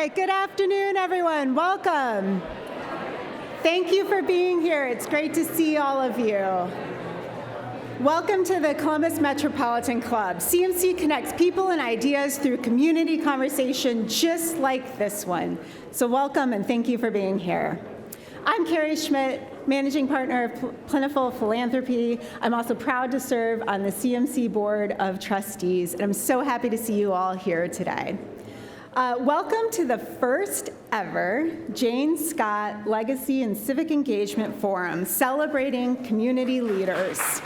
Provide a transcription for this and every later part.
right, good afternoon, everyone. Welcome. Thank you for being here. It's great to see all of you. Welcome to the Columbus Metropolitan Club. CMC connects people and ideas through community conversation just like this one. So welcome and thank you for being here. I'm Carrie Schmidt, Managing Partner of Plentiful Philanthropy. I'm also proud to serve on the CMC Board of Trustees, and I'm so happy to see you all here today. Welcome to the first ever Jane Scott Legacy and Civic Engagement Forum, celebrating community leaders.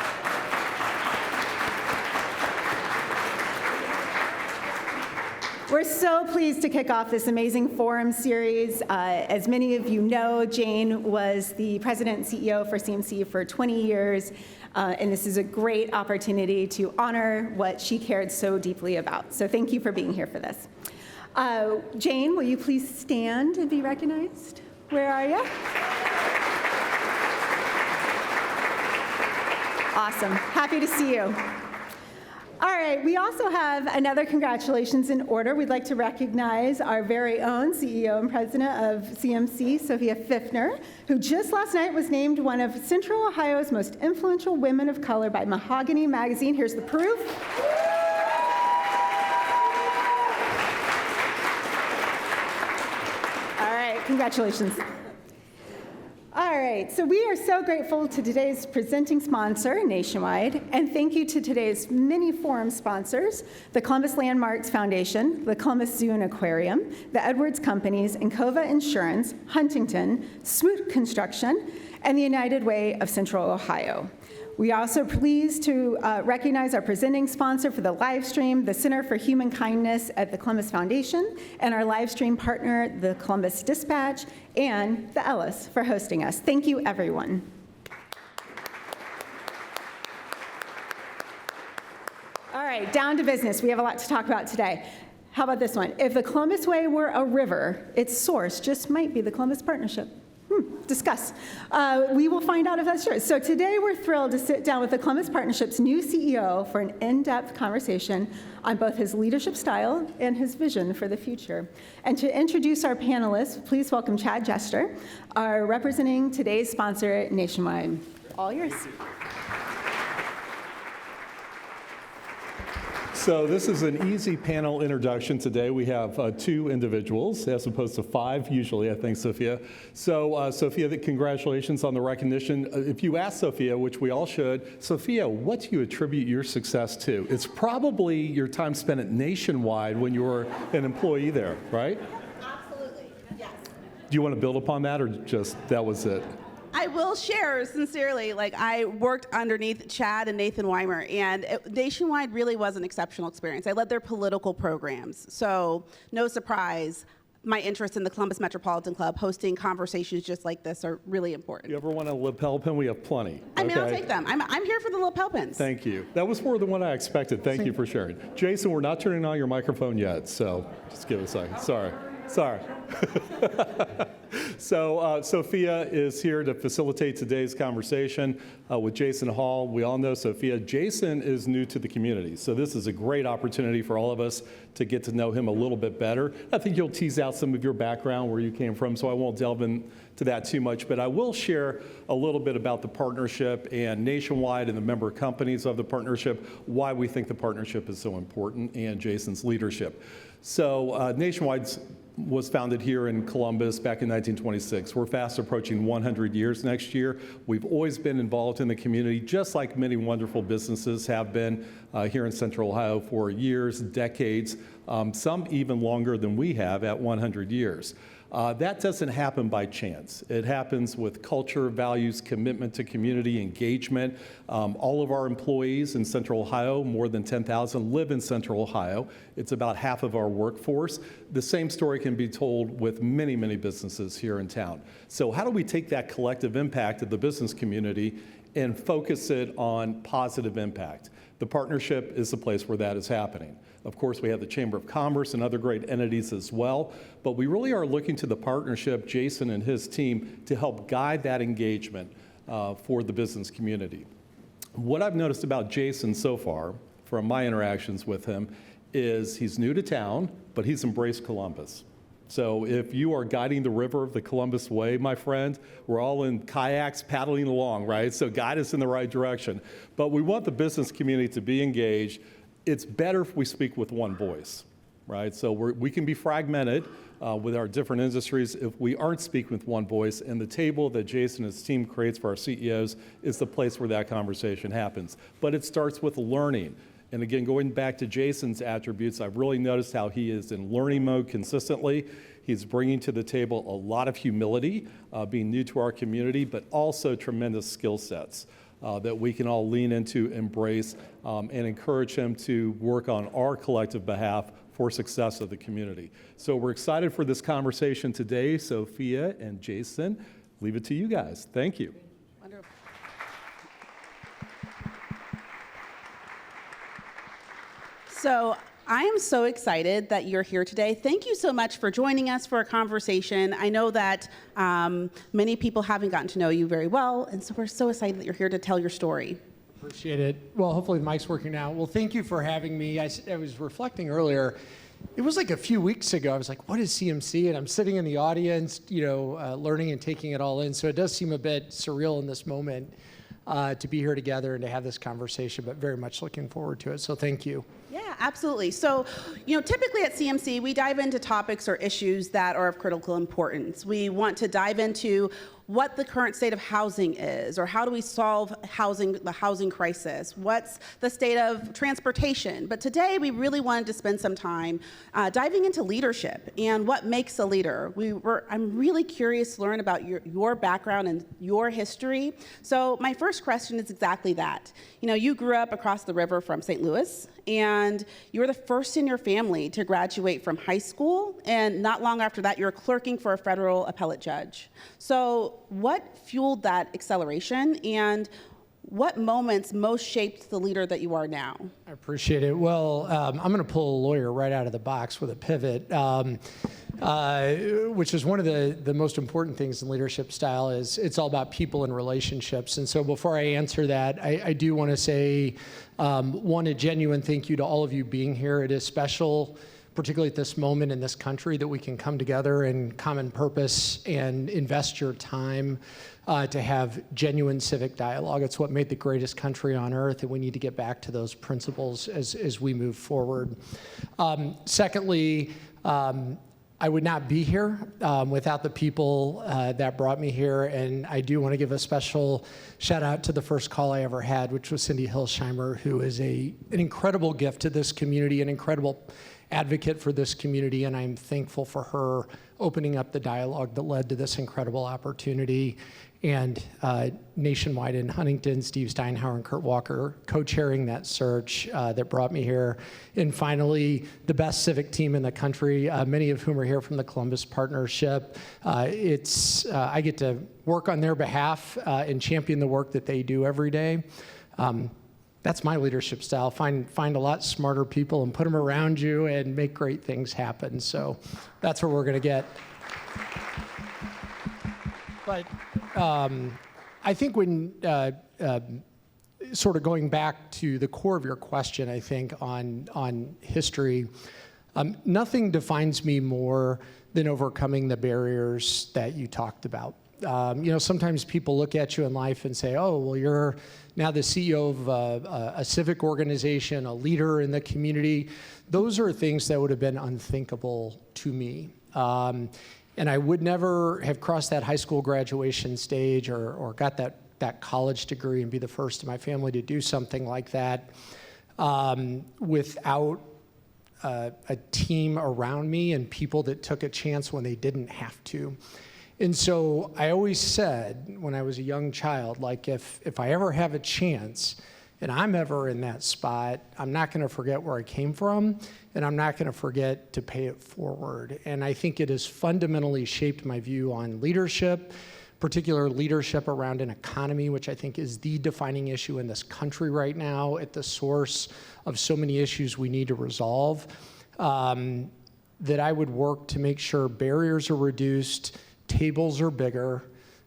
We're so pleased to kick off this amazing forum series. As many of you know, Jane was the president and CEO for CMC for 20 years, and this is a great opportunity to honor what she cared so deeply about. So thank you for being here for this. Jane, will you please stand and be recognized? Where are you? Awesome. Happy to see you. All right, we also have another congratulations in order. We'd like to recognize our very own CEO and president of CMC, Sophia Fifner, who just last night was named one of Central Ohio's most influential women of color by Mahogany Magazine. Here's the proof. Congratulations. All right, so we are so grateful to today's presenting sponsor, Nationwide, and thank you to today's many forum sponsors, the Columbus Landmarks Foundation, the Columbus Zoo and Aquarium, the Edwards Companies, Encova Insurance, Huntington, Smoot Construction, and the United Way of Central Ohio. We are also pleased to recognize our presenting sponsor for the live stream, the Center for Human Kindness at the Columbus Foundation, and our live stream partner, the Columbus Dispatch, and the Ellis for hosting us. Thank you, everyone. All right, down to business. We have a lot to talk about today. How about this one? If the Columbus Way were a river, its source just might be the Columbus Partnership. Discuss. We will find out if that's true. So today we're thrilled to sit down with the Columbus Partnership's new CEO for an in-depth conversation on both his leadership style and his vision for the future. And to introduce our panelists, please welcome Chad Jester, our representing today's sponsor, Nationwide. All yours. So this is an easy panel introduction today. We have two individuals as opposed to five usually, I think, Sophia. So Sophia, congratulations on the recognition. If you ask Sophia, which we all should, Sophia, what do you attribute your success to? It's probably your time spent at Nationwide when you were an employee there, right? Absolutely, yes. Do you want to build upon that or just that was it? I will share sincerely, I worked underneath Chad and Nathan Weimer, and Nationwide really was an exceptional experience. I led their political programs, so no surprise, my interest in the Columbus Metropolitan Club, hosting conversations just like this are really important. You ever want a lapel pin? We have plenty. I mean, I'll take them. I'm here for the lapel pins. Thank you. That was more than what I expected. Thank you for sharing. Jason, we're not turning on your microphone yet, so just give it a second. Sorry. So Sophia is here to facilitate today's conversation with Jason Hall. We all know Sophia. Jason is new to the community, so this is a great opportunity for all of us to get to know him a little bit better. I think you'll tease out some of your background, where you came from, so I won't delve into that too much, but I will share a little bit about the partnership and Nationwide and the member companies of the partnership, why we think the partnership is so important, and Jason's leadership. So Nationwide was founded here in Columbus back in 1926. We're fast approaching 100 years next year. We've always been involved in the community, just like many wonderful businesses have been here in Central Ohio for years, decades, some even longer than we have at 100 years. That doesn't happen by chance. It happens with culture, values, commitment to community, engagement. All of our employees in Central Ohio, more than 10,000, live in Central Ohio. It's about half of our workforce. The same story can be told with many, many businesses here in town. So how do we take that collective impact of the business community and focus it on positive impact? The partnership is the place where that is happening. Of course, we have the Chamber of Commerce and other great entities as well, but we really are looking to the partnership, Jason and his team, to help guide that engagement for the business community. What I've noticed about Jason so far, from my interactions with him, is he's new to town, but he's embraced Columbus. So if you are guiding the river of the Columbus Way, my friend, we're all in kayaks paddling along, right? So guide us in the right direction. But we want the business community to be engaged. It's better if we speak with one voice, right? So we can be fragmented with our different industries if we aren't speaking with one voice. And the table that Jason and his team creates for our CEOs is the place where that conversation happens. But it starts with learning. And again, going back to Jason's attributes, I've really noticed how he is in learning mode consistently. He's bringing to the table a lot of humility, being new to our community, but also tremendous skill sets that we can all lean into, embrace, and encourage him to work on our collective behalf for success of the community. So we're excited for this conversation today. Sophia and Jason, leave it to you guys. Thank you. Wonderful. So I am so excited that you're here today. Thank you so much for joining us for a conversation. I know that many people haven't gotten to know you very well, and so we're so excited that you're here to tell your story. Appreciate it. Well, hopefully the mic's working now. Well, thank you for having me. I was reflecting earlier. It was like a few weeks ago. I was like, what is CMC? And I'm sitting in the audience, learning and taking it all in. So it does seem a bit surreal in this moment to be here together and to have this conversation, but very much looking forward to it. So thank you. Yeah, absolutely. So, typically at CMC, we dive into topics or issues that are of critical importance. We want to dive into what the current state of housing is, or how do we solve the housing crisis? What's the state of transportation? But today, we really wanted to spend some time diving into leadership and what makes a leader. I'm really curious to learn about your background and your history. So my first question is exactly that. You grew up across the river from St. Louis, and you were the first in your family to graduate from high school, and not long after that, you were clerking for a federal appellate judge. So what fueled that acceleration, and what moments most shaped the leader that you are now? I appreciate it. Well, I'm going to pull a lawyer right out of the box with a pivot, which is one of the most important things in leadership style. Is it's all about people and relationships. And so before I answer that, I do want to say, a genuine thank you to all of you being here. It is special, particularly at this moment in this country, that we can come together in common purpose and invest your time to have genuine civic dialogue. It's what made the greatest country on earth, and we need to get back to those principles as we move forward. Secondly, I would not be here without the people that brought me here, and I do want to give a special shout out to the first call I ever had, which was Cindy Hilsheimer, who is an incredible gift to this community, an incredible advocate for this community, and I'm thankful for her opening up the dialogue that led to this incredible opportunity. And nationwide in Huntington, Steve Steinhauer and Kurt Walker co-chairing that search that brought me here. And finally, the best civic team in the country, many of whom are here from the Columbus Partnership. I get to work on their behalf and champion the work that they do every day. That's my leadership style. Find a lot smarter people and put them around you and make great things happen. So that's where we're going to get. But I think when sort of going back to the core of your question, I think on history, nothing defines me more than overcoming the barriers that you talked about. Sometimes people look at you in life and say, oh, well, you're now the CEO of a civic organization, a leader in the community. Those are things that would have been unthinkable to me. And I would never have crossed that high school graduation stage or got that college degree and be the first in my family to do something like that without a team around me and people that took a chance when they didn't have to. And so I always said when I was a young child, like if I ever have a chance and I'm ever in that spot, I'm not going to forget where I came from, and I'm not going to forget to pay it forward. And I think it has fundamentally shaped my view on leadership, particular leadership around an economy, which I think is the defining issue in this country right now, at the source of so many issues we need to resolve, that I would work to make sure barriers are reduced, tables are bigger,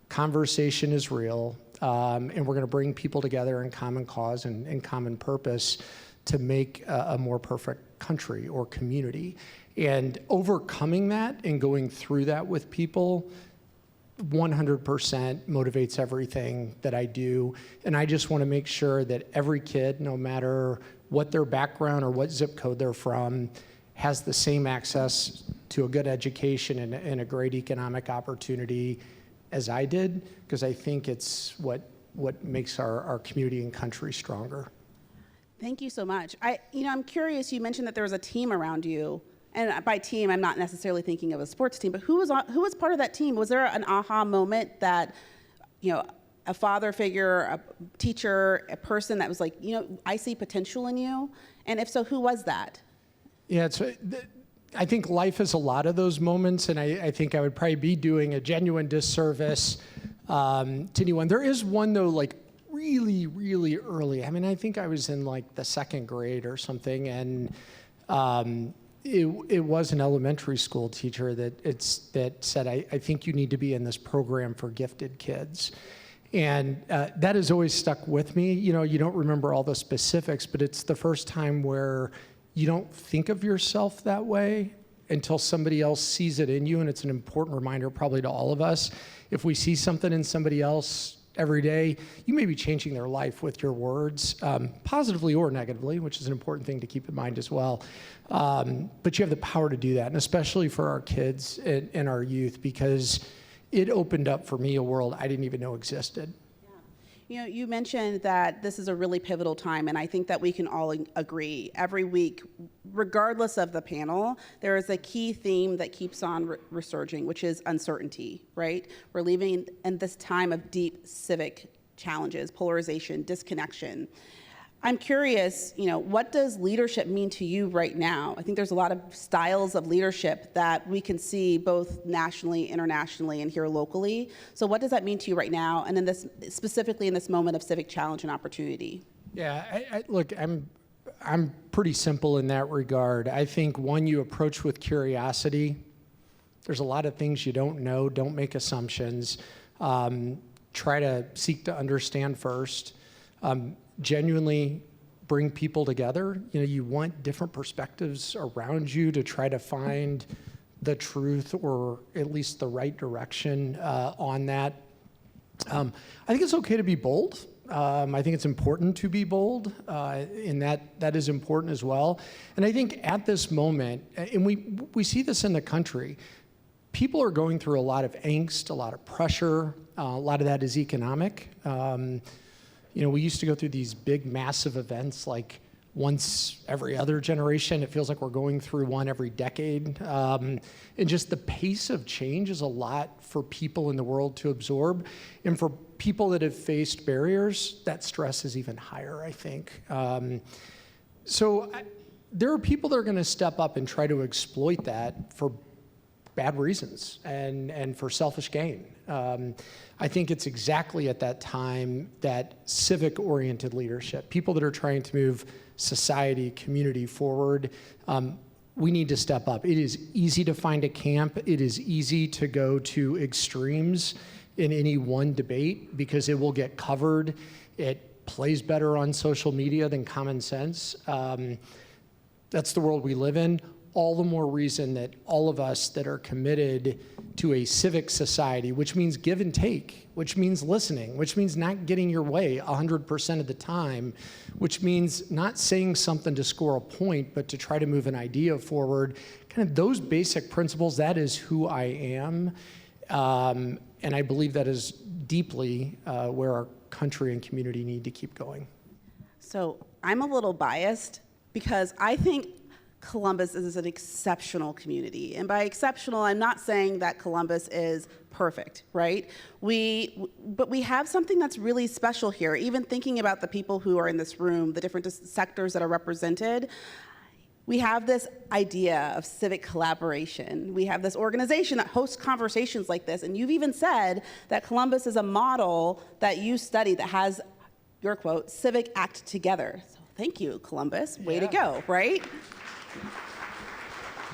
conversation is real, and we're going to bring people together in common cause and common purpose to make a more perfect country or community. And overcoming that and going through that with people 100% motivates everything that I do. And I just want to make sure that every kid, no matter what their background or what zip code they're from, has the same access to a good education and a great economic opportunity as I did, because I think it's what makes our community and country stronger. Thank you so much. I'm curious, you mentioned that there was a team around you. And by team, I'm not necessarily thinking of a sports team, but who was part of that team? Was there an aha moment that, a father figure, a teacher, a person that was like, I see potential in you? And if so, who was that? Yeah, I think life is a lot of those moments, and I think I would probably be doing a genuine disservice to anyone. There is one, though, like really, really early. I mean, I think I was in like the second grade or something, and it was an elementary school teacher that said, I think you need to be in this program for gifted kids. And that has always stuck with me. You don't remember all the specifics, but it's the first time where you don't think of yourself that way until somebody else sees it in you. And it's an important reminder probably to all of us. If we see something in somebody else every day, you may be changing their life with your words, positively or negatively, which is an important thing to keep in mind as well. But you have the power to do that, and especially for our kids and our youth, because it opened up for me a world I didn't even know existed. You mentioned that this is a really pivotal time, and I think that we can all agree. Every week, regardless of the panel, there is a key theme that keeps on resurging, which is uncertainty, right? We're living in this time of deep civic challenges, polarization, disconnection. I'm curious, what does leadership mean to you right now? I think there's a lot of styles of leadership that we can see both nationally, internationally, and here locally. So what does that mean to you right now, and specifically in this moment of civic challenge and opportunity? Yeah, look, I'm pretty simple in that regard. I think one, you approach with curiosity. There's a lot of things you don't know. Don't make assumptions. Try to seek to understand first. Genuinely bring people together. You want different perspectives around you to try to find the truth or at least the right direction on that. I think it's okay to be bold. I think it's important to be bold, and that is important as well. And I think at this moment, and we see this in the country, people are going through a lot of angst, a lot of pressure. A lot of that is economic. We used to go through these big, massive events like once every other generation. It feels like we're going through one every decade. And just the pace of change is a lot for people in the world to absorb. And for people that have faced barriers, that stress is even higher, I think. There are people that are going to step up and try to exploit that for bad reasons and for selfish gain. I think it's exactly at that time that civic-oriented leadership, people that are trying to move society, community forward, we need to step up. It is easy to find a camp. It is easy to go to extremes in any one debate because it will get covered. It plays better on social media than common sense. That's the world we live in. All the more reason that all of us that are committed to a civic society, which means give and take, which means listening, which means not getting your way 100% of the time, which means not saying something to score a point, but to try to move an idea forward. Kind of those basic principles, that is who I am. And I believe that is deeply where our country and community need to keep going. So I'm a little biased because I think Columbus is an exceptional community. And by exceptional, I'm not saying that Columbus is perfect, right? But we have something that's really special here. Even thinking about the people who are in this room, the different sectors that are represented, we have this idea of civic collaboration. We have this organization that hosts conversations like this. And you've even said that Columbus is a model that you study that has, your quote, civic act together. So thank you, Columbus. Way to go, right?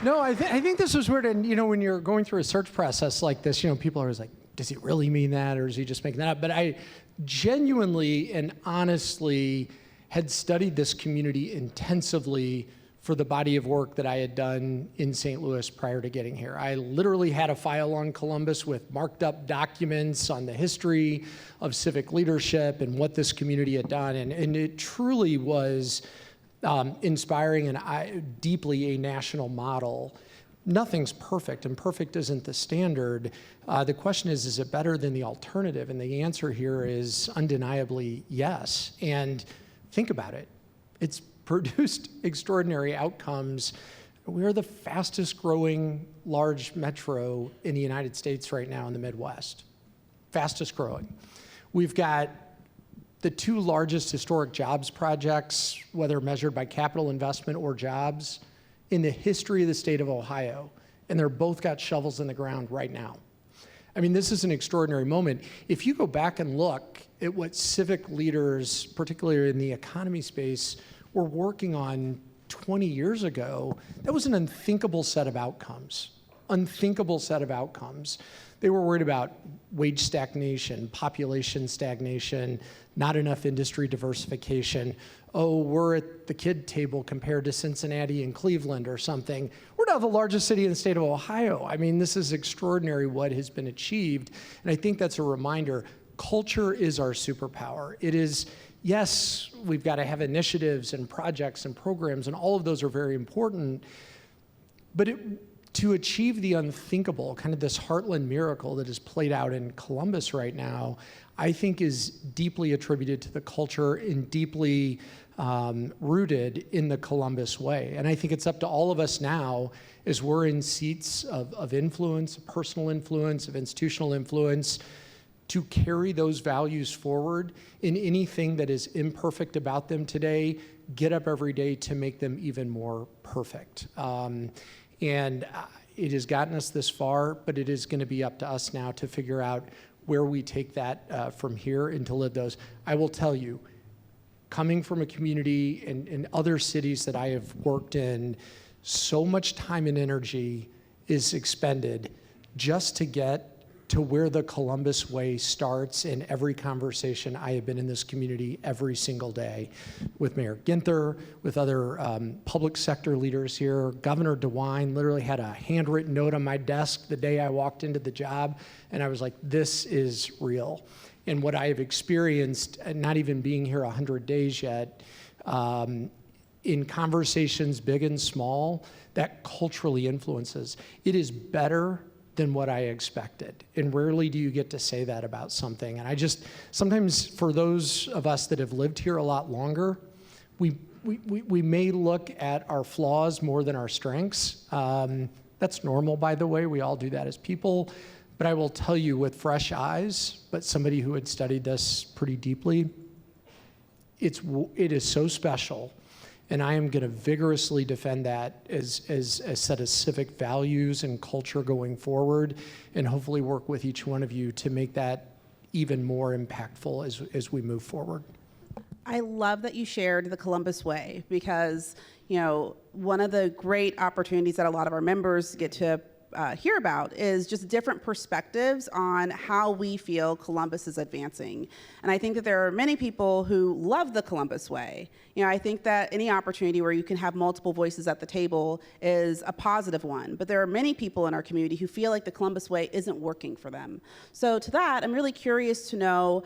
No, I think this is weird. And, when you're going through a search process like this, people are always like, does he really mean that? Or is he just making that up? But I genuinely and honestly had studied this community intensively for the body of work that I had done in St. Louis prior to getting here. I literally had a file on Columbus with marked up documents on the history of civic leadership and what this community had done, and it truly was inspiring and deeply a national model. Nothing's perfect, and perfect isn't the standard. The question is it better than the alternative? And the answer here is undeniably yes. And think about it. It's produced extraordinary outcomes. We're the fastest growing large metro in the United States right now in the Midwest. Fastest growing. We've got the two largest historic jobs projects, whether measured by capital investment or jobs, in the history of the state of Ohio, and they're both got shovels in the ground right now. I mean, this is an extraordinary moment. If you go back and look at what civic leaders, particularly in the economy space, were working on 20 years ago, that was an unthinkable set of outcomes. Unthinkable set of outcomes. They were worried about wage stagnation, population stagnation, not enough industry diversification. Oh, we're at the kid table compared to Cincinnati and Cleveland or something. We're now the largest city in the state of Ohio. I mean, this is extraordinary what has been achieved. And I think that's a reminder, culture is our superpower. It is, yes, we've got to have initiatives and projects and programs, and all of those are very important. But to achieve the unthinkable, kind of this heartland miracle that is played out in Columbus right now, I think is deeply attributed to the culture and deeply rooted in the Columbus way. And I think it's up to all of us now, as we're in seats of influence, personal influence, of institutional influence, to carry those values forward in anything that is imperfect about them today, get up every day to make them even more perfect. And it has gotten us this far, but it is going to be up to us now to figure out where we take that from here and to live those. I will tell you, coming from a community and other cities that I have worked in, so much time and energy is expended just to get to where the Columbus way starts in every conversation I have been in this community every single day with Mayor Ginther, with other public sector leaders here. Governor DeWine literally had a handwritten note on my desk the day I walked into the job, and I was like, this is real. And what I have experienced, not even being here 100 days yet, in conversations big and small, that culturally influences. It is better than what I expected. And rarely do you get to say that about something. And I just, sometimes for those of us that have lived here a lot longer, we may look at our flaws more than our strengths. That's normal, by the way. We all do that as people. But I will tell you with fresh eyes, but somebody who had studied this pretty deeply, it is so special. And I am going to vigorously defend that as a set of civic values and culture going forward, and hopefully work with each one of you to make that even more impactful as we move forward. I love that you shared the Columbus way, because one of the great opportunities that a lot of our members get to hear about is just different perspectives on how we feel Columbus is advancing. And I think that there are many people who love the Columbus way. I think that any opportunity where you can have multiple voices at the table is a positive one. But there are many people in our community who feel like the Columbus way isn't working for them. So to that, I'm really curious to know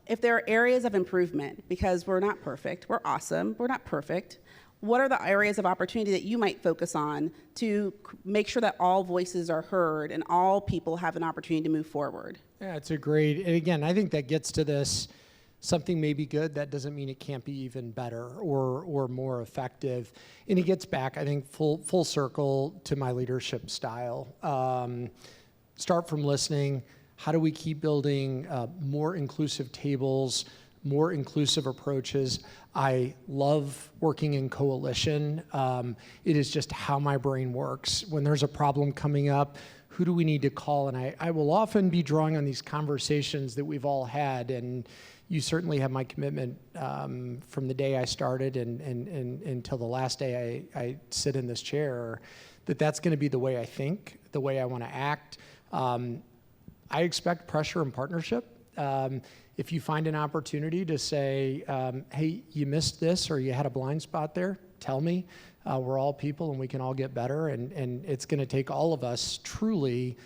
if there are areas of improvement, because we're not perfect. We're awesome. We're not perfect. What are the areas of opportunity that you might focus on to make sure that all voices are heard and all people have an opportunity to move forward? Yeah, it's a great, and again, I think that gets to this, something may be good, that doesn't mean it can't be even better or more effective. And it gets back, I think, full circle to my leadership style. Start from listening. How do we keep building more inclusive tables, more inclusive approaches? I love working in coalition. It is just how my brain works. When there's a problem coming up, who do we need to call? And I will often be drawing on these conversations that we've all had, and you certainly have my commitment from the day I started and until the last day I sit in this chair, that's going to be the way I think, the way I want to act. I expect pressure and partnership. If you find an opportunity to say, hey, you missed this or you had a blind spot there, tell me. We're all people, and we can all get better, and it's going to take all of us truly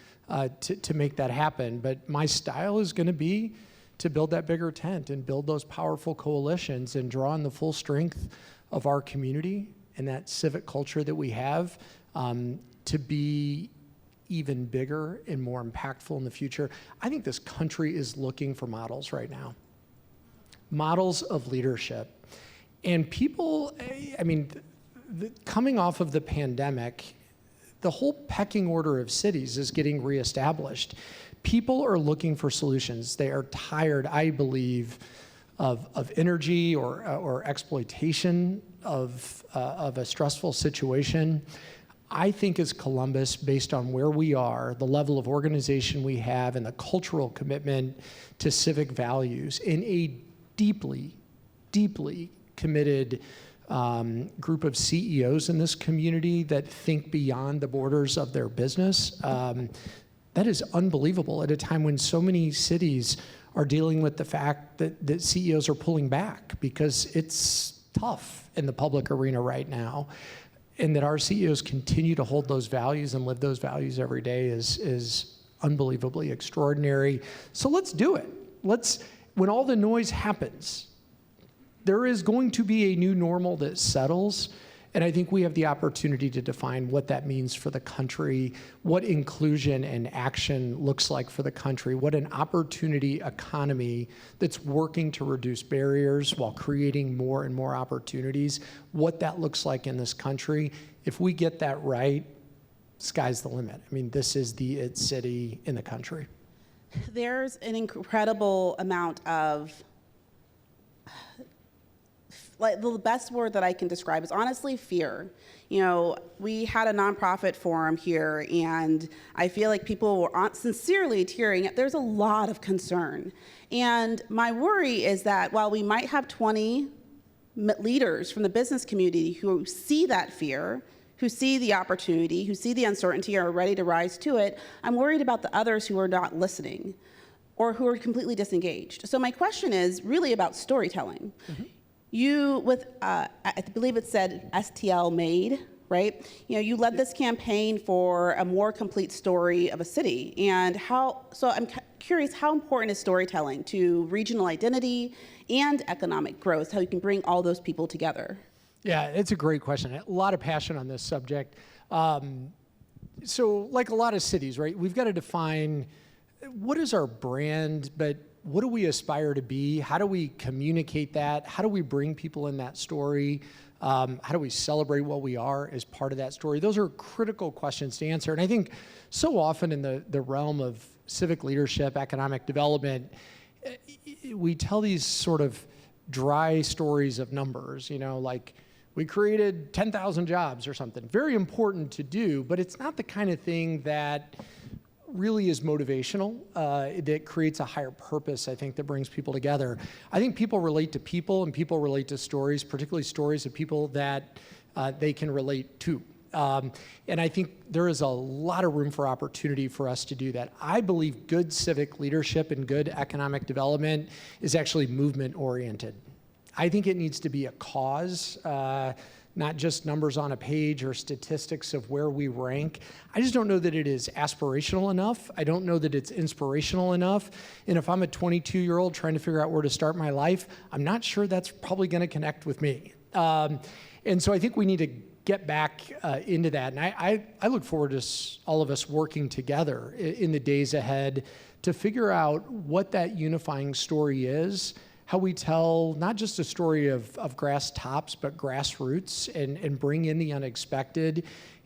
to make that happen. But my style is going to be to build that bigger tent and build those powerful coalitions and draw on the full strength of our community and that civic culture that we have to be even bigger and more impactful in the future. I think this country is looking for models right now. Models of leadership. And people, I mean, coming off of the pandemic, the whole pecking order of cities is getting reestablished. People are looking for solutions. They are tired, I believe, of energy or exploitation of a stressful situation. I think as Columbus, based on where we are, the level of organization we have, and the cultural commitment to civic values, in a deeply, deeply committed group of CEOs in this community that think beyond the borders of their business, that is unbelievable at a time when so many cities are dealing with the fact that CEOs are pulling back because it's tough in the public arena right now. And that our CEOs continue to hold those values and live those values every day is unbelievably extraordinary. So let's do it. When all the noise happens, there is going to be a new normal that settles. And I think we have the opportunity to define what that means for the country, what inclusion and action looks like for the country, what an opportunity economy that's working to reduce barriers while creating more and more opportunities, what that looks like in this country. If we get that right, sky's the limit. I mean, this is the it city in the country. There's an incredible amount of, like, the best word that I can describe is honestly fear. You know, we had a nonprofit forum here, and I feel like people were sincerely tearing up. There's a lot of concern. And my worry is that while we might have 20 leaders from the business community who see that fear, who see the opportunity, who see the uncertainty, are ready to rise to it, I'm worried about the others who are not listening or who are completely disengaged. So my question is really about storytelling. Mm-hmm. You, I believe it said STL Made, right? You know, you led this campaign for a more complete story of a city. And so I'm curious, how important is storytelling to regional identity and economic growth, how you can bring all those people together? Yeah, it's a great question. A lot of passion on this subject. So like a lot of cities, right, we've got to define what is our brand, but what do we aspire to be? How do we communicate that? How do we bring people in that story? How do we celebrate what we are as part of that story? Those are critical questions to answer. And I think so often in the realm of civic leadership, economic development, we tell these sort of dry stories of numbers, you know, like we created 10,000 jobs or something. Very important to do, but it's not the kind of thing that really is motivational, that creates a higher purpose, I think, that brings people together. I think people relate to people, and people relate to stories, particularly stories of people that they can relate to. And I think there is a lot of room for opportunity for us to do that. I believe good civic leadership and good economic development is actually movement-oriented. I think it needs to be a cause, not just numbers on a page or statistics of where we rank. I just don't know that it is aspirational enough. I don't know that it's inspirational enough. And if I'm a 22-year-old trying to figure out where to start my life, I'm not sure that's probably going to connect with me. And so I think we need to get back into that. And I look forward to all of us working together in the days ahead to figure out what that unifying story is, how we tell not just a story of grass tops, but grassroots, and bring in the unexpected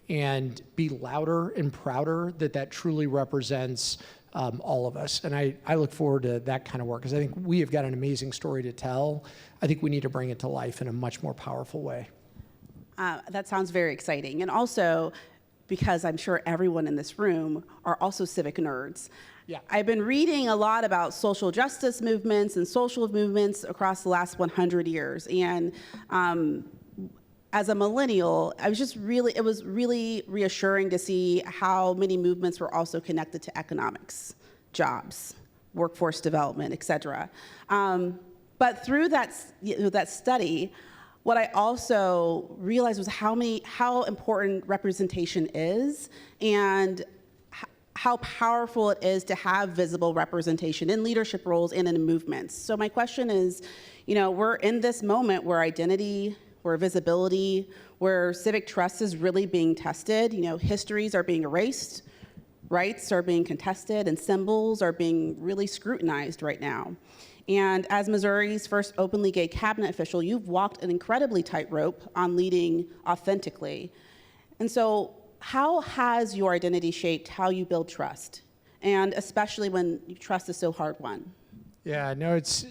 and be louder and prouder that truly represents all of us. And I look forward to that kind of work because I think we have got an amazing story to tell. I think we need to bring it to life in a much more powerful way. That sounds very exciting. And also, because I'm sure everyone in this room are also civic nerds. Yeah. I've been reading a lot about social justice movements and social movements across the last 100 years. And as a millennial, it was really reassuring to see how many movements were also connected to economics, jobs, workforce development, et cetera. But through that study, what I also realized was how important representation is, and how powerful it is to have visible representation in leadership roles and in movements. So my question is, we're in this moment where identity, where visibility, where civic trust is really being tested. Histories are being erased, rights are being contested, and symbols are being really scrutinized right now. And as Missouri's first openly gay cabinet official, you've walked an incredibly tightrope on leading authentically. And so how has your identity shaped how you build trust? And especially when trust is so hard won? Yeah, no, it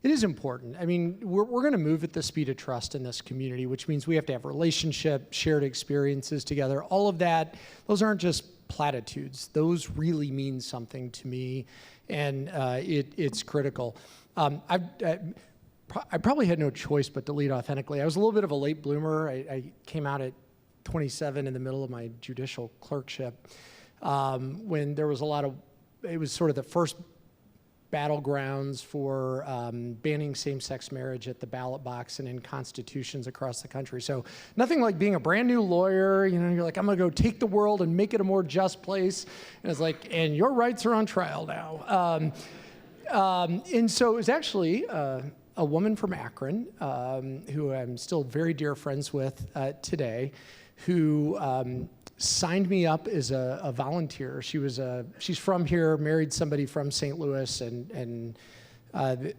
is important. I mean, we're going to move at the speed of trust in this community, which means we have to have relationship, shared experiences together. All of that, those aren't just platitudes. Those really mean something to me, and it's critical. I probably had no choice but to lead authentically. I was a little bit of a late bloomer. I came out at 27 in the middle of my judicial clerkship when there was it was sort of the first battlegrounds for banning same-sex marriage at the ballot box and in constitutions across the country. So nothing like being a brand new lawyer, you're like, I'm gonna go take the world and make it a more just place. And it's like, and your rights are on trial now. And so it was actually a woman from Akron, who I'm still very dear friends with today, who signed me up as a volunteer. She's from here, married somebody from St. Louis, and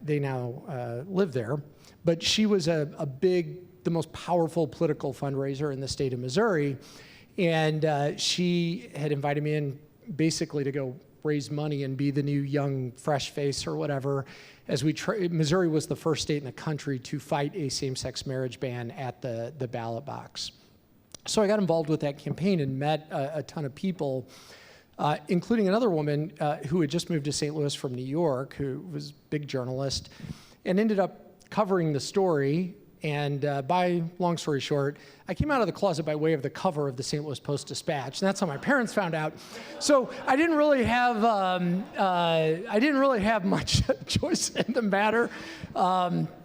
they now live there. But she was the most powerful political fundraiser in the state of Missouri, and she had invited me in basically to go raise money and be the new young fresh face or whatever. As Missouri was the first state in the country to fight a same-sex marriage ban at the ballot box. So I got involved with that campaign and met a ton of people, including another woman who had just moved to St. Louis from New York, who was a big journalist, and ended up covering the story. And by long story short, I came out of the closet by way of the cover of the St. Louis Post-Dispatch, and that's how my parents found out. So I didn't really have much choice in the matter.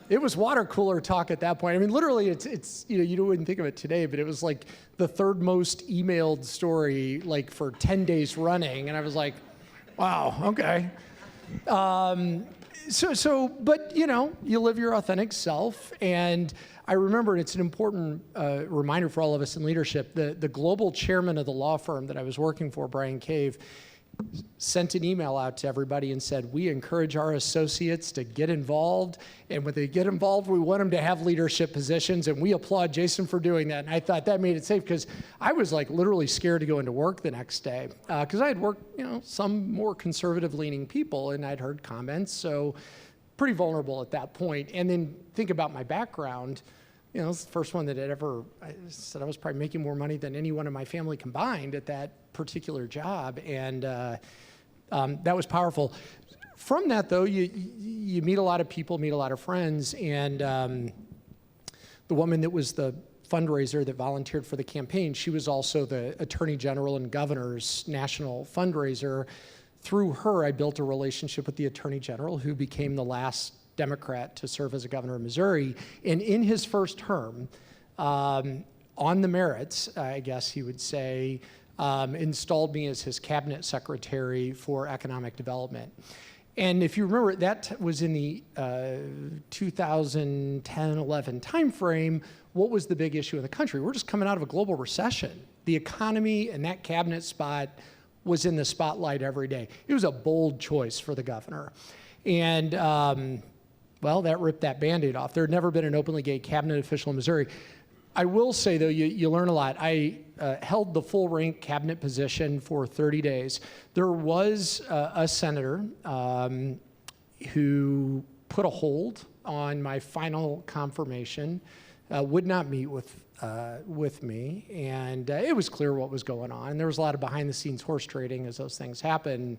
It was water cooler talk at that point. I mean, literally, it's you wouldn't think of it today, but it was like the third most emailed story like for 10 days running, and I was like, wow, okay. But you live your authentic self, and I remember, and it's an important reminder for all of us in leadership, the global chairman of the law firm that I was working for, Brian Cave, sent an email out to everybody and said, we encourage our associates to get involved, and when they get involved, we want them to have leadership positions, and we applaud Jason for doing that. And I thought that made it safe, because I was like literally scared to go into work the next day, because I had worked, some more conservative-leaning people, and I'd heard comments, so pretty vulnerable at that point. And then think about my background. It was the first one that I said I was probably making more money than anyone in my family combined at that particular job, and that was powerful. From that, though, you meet a lot of people, meet a lot of friends, and the woman that was the fundraiser that volunteered for the campaign, she was also the Attorney General and Governor's national fundraiser. Through her, I built a relationship with the Attorney General, who became the last Democrat to serve as a governor of Missouri. And in his first term, on the merits, I guess he would say, installed me as his cabinet secretary for economic development. And if you remember, that was in the 2010-11 timeframe. What was the big issue in the country? We're just coming out of a global recession. The economy and that cabinet spot was in the spotlight every day. It was a bold choice for the governor. And that ripped that Band-Aid off. There had never been an openly gay cabinet official in Missouri. I will say, though, you learn a lot. I held the full rank cabinet position for 30 days. There was a senator who put a hold on my final confirmation, would not meet with me, and it was clear what was going on. And there was a lot of behind-the-scenes horse trading as those things happen.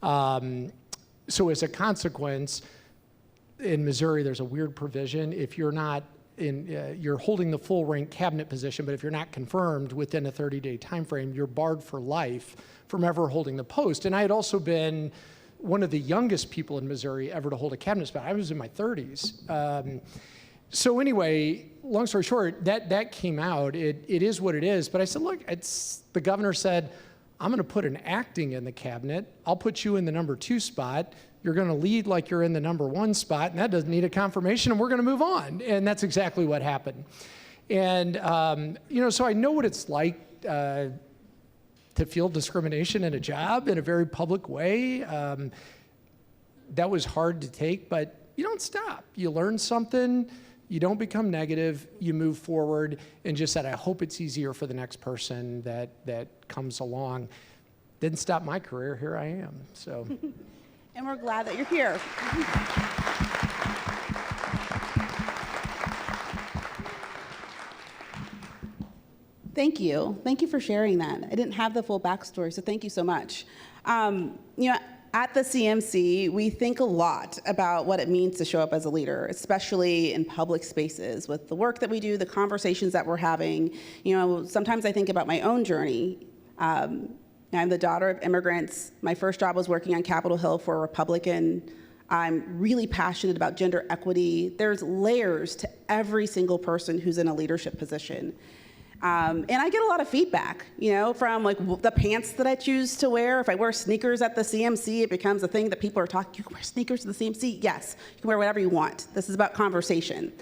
So as a consequence, in Missouri, there's a weird provision. If you're not you're holding the full rank cabinet position, but if you're not confirmed within a 30-day time frame, you're barred for life from ever holding the post. And I had also been one of the youngest people in Missouri ever to hold a cabinet spot. I was in my 30s. So anyway, long story short, that came out. It is what it is. But I said, look, the governor said, I'm going to put an acting in the cabinet. I'll put you in the number 2 spot. You're going to lead like you're in the number 1 spot, and that doesn't need a confirmation, and we're going to move on. And that's exactly what happened. And, so I know what it's like to feel discrimination in a job in a very public way. That was hard to take, but you don't stop. You learn something. You don't become negative, you move forward, and just said, I hope it's easier for the next person that comes along. Didn't stop my career, here I am, so. And we're glad that you're here. Thank you. Thank you for sharing that. I didn't have the full backstory, so thank you so much. At the CMC, we think a lot about what it means to show up as a leader, especially in public spaces with the work that we do, the conversations that we're having. Sometimes I think about my own journey. I'm the daughter of immigrants. My first job was working on Capitol Hill for a Republican. I'm really passionate about gender equity. There's layers to every single person who's in a leadership position. And I get a lot of feedback, from the pants that I choose to wear. If I wear sneakers at the CMC, it becomes a thing that people are talking, you can wear sneakers to the CMC? Yes, you can wear whatever you want. This is about conversation.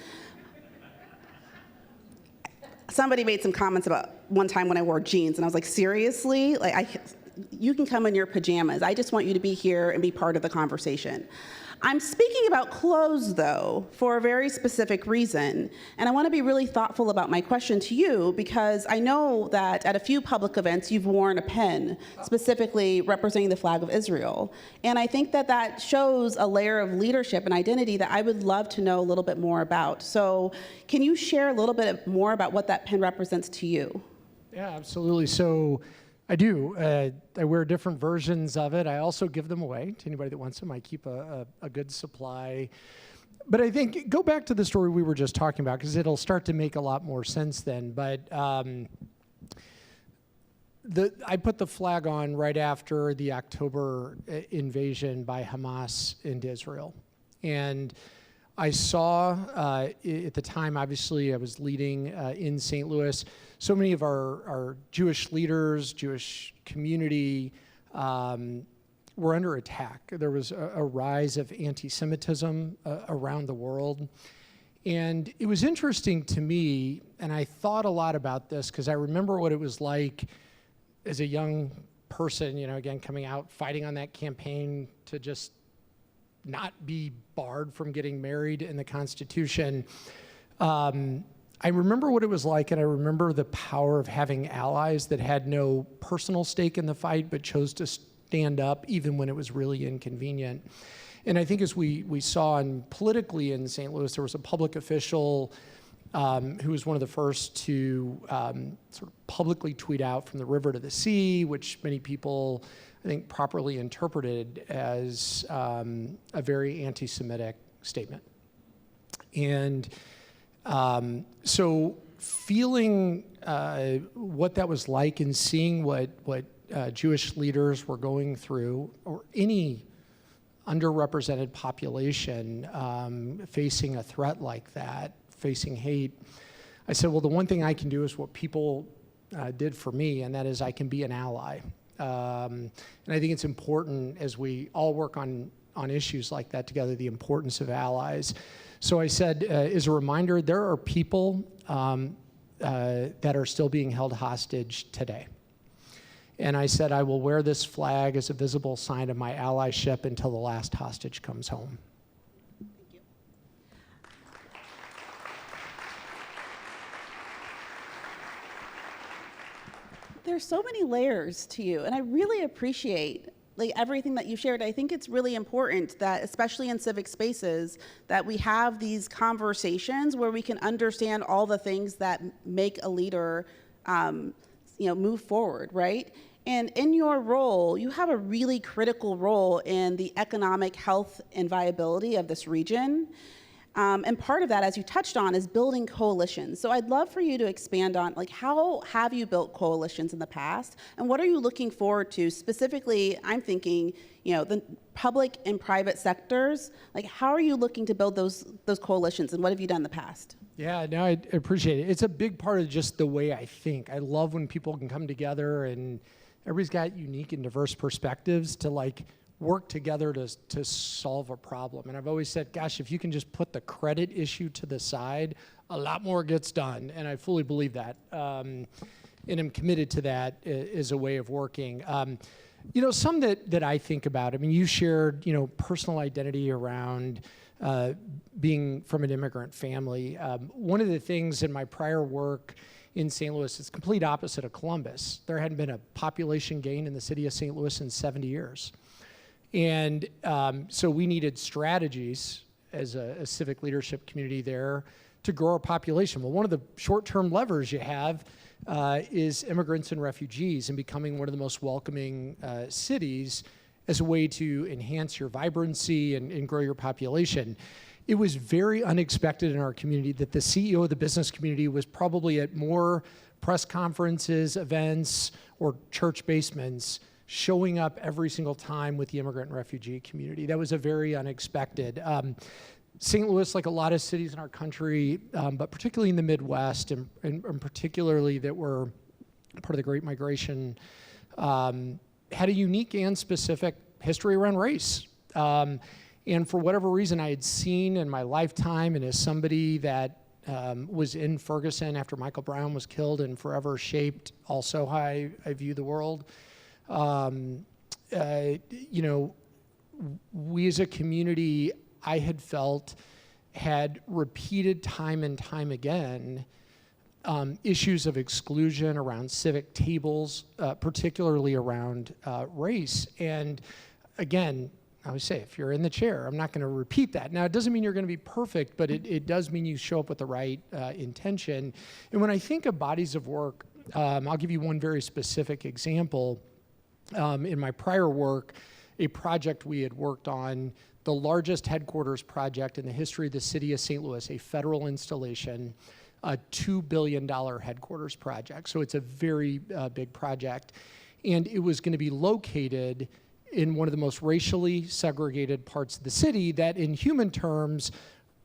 Somebody made some comments about one time when I wore jeans, and I was like, seriously? You can come in your pajamas. I just want you to be here and be part of the conversation. I'm speaking about clothes, though, for a very specific reason. And I want to be really thoughtful about my question to you, because I know that at a few public events, you've worn a pen specifically representing the flag of Israel. And I think that shows a layer of leadership and identity that I would love to know a little bit more about. So can you share a little bit more about what that pen represents to you? Yeah, absolutely. So I do. I wear different versions of it. I also give them away to anybody that wants them. I keep a good supply. But I think, go back to the story we were just talking about, because it'll start to make a lot more sense then. But I put the flag on right after the October invasion by Hamas into Israel. And I saw, at the time, obviously, I was leading in St. Louis, so many of our Jewish leaders, Jewish community, were under attack. There was a rise of anti-Semitism around the world. And it was interesting to me, and I thought a lot about this, because I remember what it was like as a young person, again, coming out, fighting on that campaign to just not be barred from getting married in the Constitution. I remember what it was like, and I remember the power of having allies that had no personal stake in the fight, but chose to stand up even when it was really inconvenient. And I think as we saw politically in St. Louis, there was a public official who was one of the first to sort of publicly tweet out from the river to the sea, which many people, I think, properly interpreted as a very anti-Semitic statement. And so feeling what that was like and seeing what Jewish leaders were going through, or any underrepresented population facing a threat like that, facing hate, I said, well, the one thing I can do is what people did for me, and that is I can be an ally. And I think it's important, as we all work on issues like that together, the importance of allies. So I said, as a reminder, there are people that are still being held hostage today. And I said, I will wear this flag as a visible sign of my allyship until the last hostage comes home. Thank you. There's so many layers to you, and I really appreciate everything that you shared. I think it's really important that, especially in civic spaces, that we have these conversations where we can understand all the things that make a leader move forward, right? And in your role, you have a really critical role in the economic health and viability of this region. And part of that, as you touched on, is building coalitions. So I'd love for you to expand on, like, how have you built coalitions in the past, and what are you looking forward to? Specifically, I'm thinking, the public and private sectors. Like, how are you looking to build those coalitions, and what have you done in the past? Yeah, no, I appreciate it. It's a big part of just the way I think. I love when people can come together and everybody's got unique and diverse perspectives to work together to solve a problem. And I've always said, gosh, if you can just put the credit issue to the side, a lot more gets done. And I fully believe that. And I'm committed to that as a way of working. Some that I think about, you shared, personal identity around being from an immigrant family. One of the things in my prior work in St. Louis is complete opposite of Columbus. There hadn't been a population gain in the city of St. Louis in 70 years. And so we needed strategies as a civic leadership community there to grow our population. Well, one of the short-term levers you have is immigrants and refugees and becoming one of the most welcoming cities as a way to enhance your vibrancy and grow your population. It was very unexpected in our community that the CEO of the business community was probably at more press conferences, events, or church basements showing up every single time with the immigrant and refugee community. That was a very unexpected. St. Louis, like a lot of cities in our country, but particularly in the Midwest and particularly that were part of the Great Migration, had a unique and specific history around race. And for whatever reason, I had seen in my lifetime, and as somebody that was in Ferguson after Michael Brown was killed and forever shaped also how I view the world, we as a community, I had felt, had repeated time and time again issues of exclusion around civic tables, particularly around race. And again, I always say, if you're in the chair, I'm not going to repeat that. Now, it doesn't mean you're going to be perfect, but it does mean you show up with the right intention. And when I think of bodies of work, I'll give you one very specific example. In my prior work, a project we had worked on, the largest headquarters project in the history of the city of St. Louis, a federal installation, a $2 billion headquarters project. So it's a very big project. And it was going to be located in one of the most racially segregated parts of the city that in human terms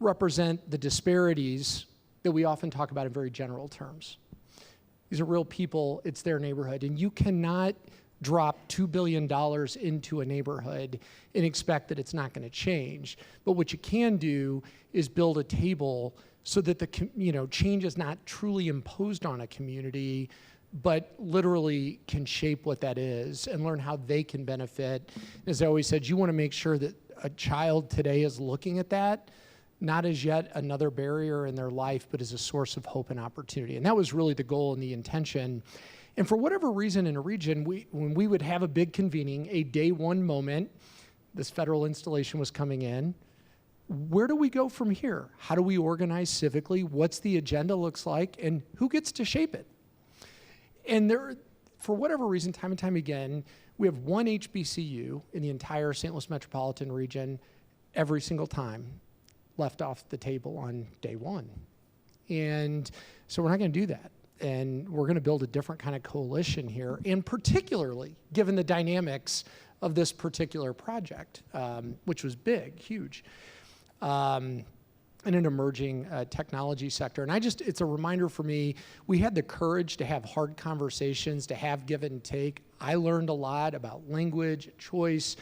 represent the disparities that we often talk about in very general terms. These are real people, it's their neighborhood, and you cannot drop $2 billion into a neighborhood and expect that it's not going to change. But what you can do is build a table so that the change is not truly imposed on a community, but literally can shape what that is and learn how they can benefit. As I always said, you want to make sure that a child today is looking at that, not as yet another barrier in their life, but as a source of hope and opportunity. And that was really the goal and the intention. And for whatever reason in a region, when we would have a big convening, a day one moment, this federal installation was coming in, where do we go from here? How do we organize civically? What's the agenda looks like? And who gets to shape it? And there, for whatever reason, time and time again, we have one HBCU in the entire St. Louis metropolitan region every single time left off the table on day one. And so we're not going to do that. And we're going to build a different kind of coalition here, and particularly given the dynamics of this particular project, which was big, huge, in an emerging technology sector. And it's a reminder for me, we had the courage to have hard conversations, to have give and take. I learned a lot about language, choice,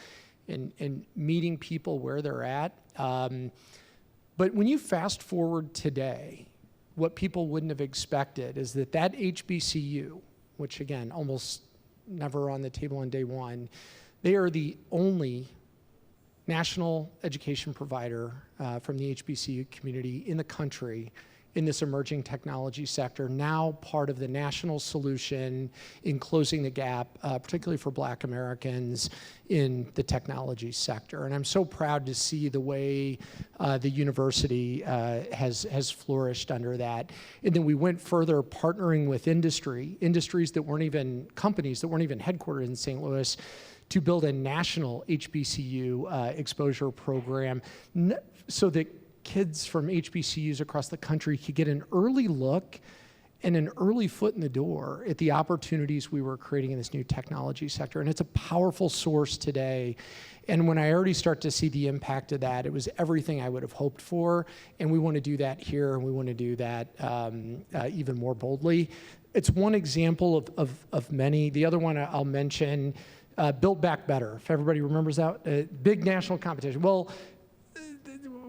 and meeting people where they're at. But when you fast forward today, what people wouldn't have expected is that HBCU, which again, almost never on the table on day one, they are the only national education provider from the HBCU community in the country in this emerging technology sector, now part of the national solution in closing the gap, particularly for Black Americans in the technology sector. And I'm so proud to see the way the university has flourished under that. And then we went further, partnering with industries that weren't even companies, that weren't even headquartered in St. Louis, to build a national HBCU exposure program so that kids from HBCUs across the country could get an early look and an early foot in the door at the opportunities we were creating in this new technology sector. And it's a powerful source today. And when I already start to see the impact of that, it was everything I would have hoped for. And we want to do that here, and we want to do that even more boldly. It's one example of many. The other one I'll mention, Build Back Better, if everybody remembers that, big national competition. Well,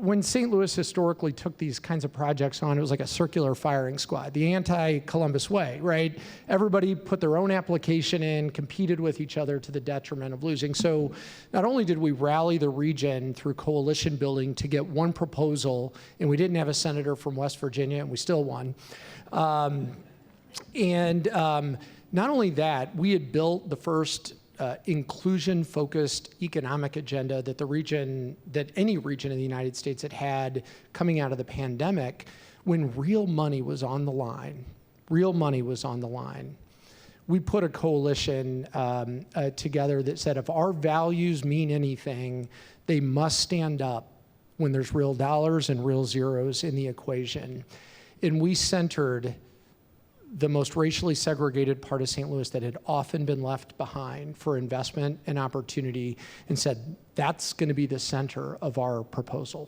when St. Louis historically took these kinds of projects on, it was like a circular firing squad, the anti-Columbus way, right? Everybody put their own application in, competed with each other to the detriment of losing. So not only did we rally the region through coalition building to get one proposal, and we didn't have a senator from West Virginia, and we still won. Not only that, we had built the first inclusion-focused economic agenda that any region in the United States had coming out of the pandemic, when real money was on the line. Real money was on the line. We put a coalition together that said if our values mean anything, they must stand up when there's real dollars and real zeros in the equation. And we centered the most racially segregated part of St. Louis that had often been left behind for investment and opportunity, and said, that's going to be the center of our proposal,